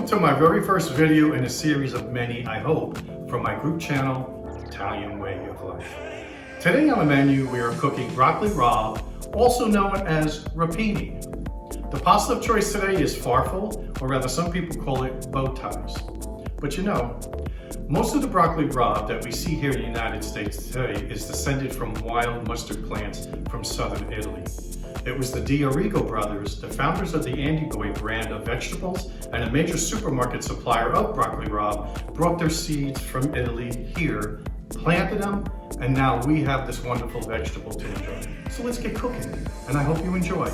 to my very first video in a series of many, I hope, from my group channel, Italian Way of Life. Today on the menu, we are cooking broccoli rabe, also known as rapini. The pasta of choice today is farfalle, or rather some people call it bow ties. But you know, most of the broccoli rabe that we see here in the United States today is descended from wild mustard plants from southern Italy. It was the D'Arrigo brothers, the founders of the Andigoy brand of vegetables and a major supermarket supplier of broccoli rabe, brought their seeds from Italy here, planted them, and now we have this wonderful vegetable to enjoy. So let's get cooking, and I hope you enjoy.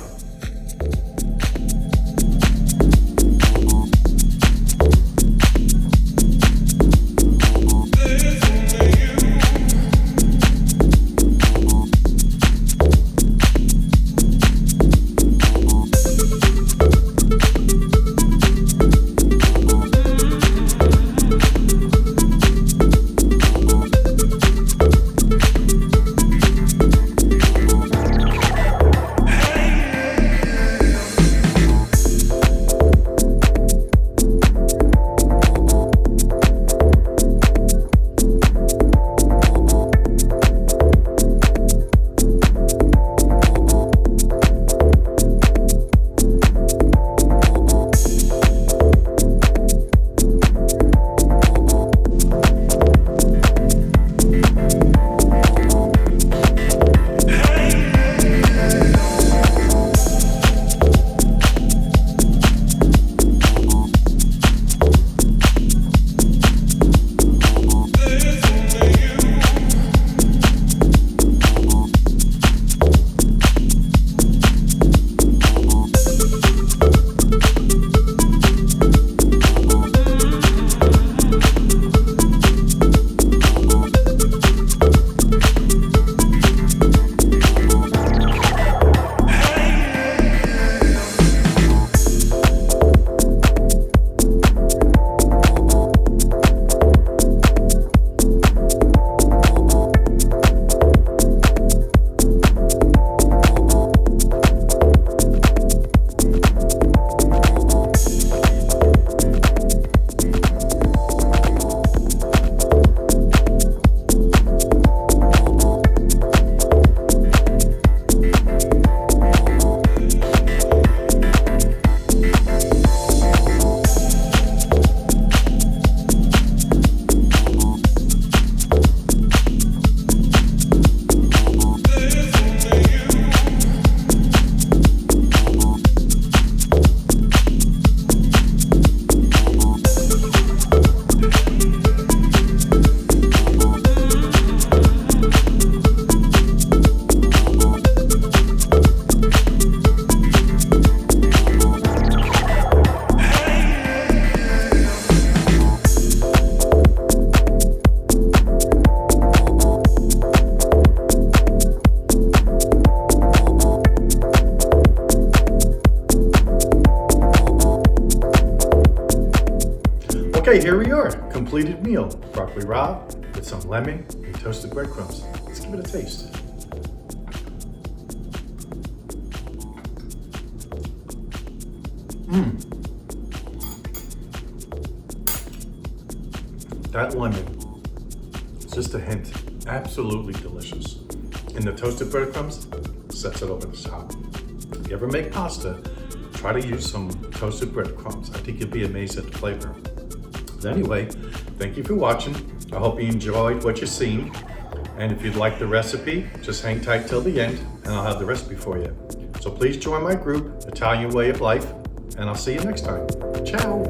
Okay, here we are, completed meal. Broccoli rabe with some lemon and toasted breadcrumbs. Let's give it a taste. That lemon, just a hint, absolutely delicious. And the toasted breadcrumbs sets it over the top. If you ever make pasta, try to use some toasted breadcrumbs. I think you'll be amazed at the flavor. Anyway, thank you for watching. I hope you enjoyed what you've seen. And if you'd like the recipe, just hang tight till the end and I'll have the recipe for you. So please join my group, Italian Way of Life, and I'll see you next time. Ciao.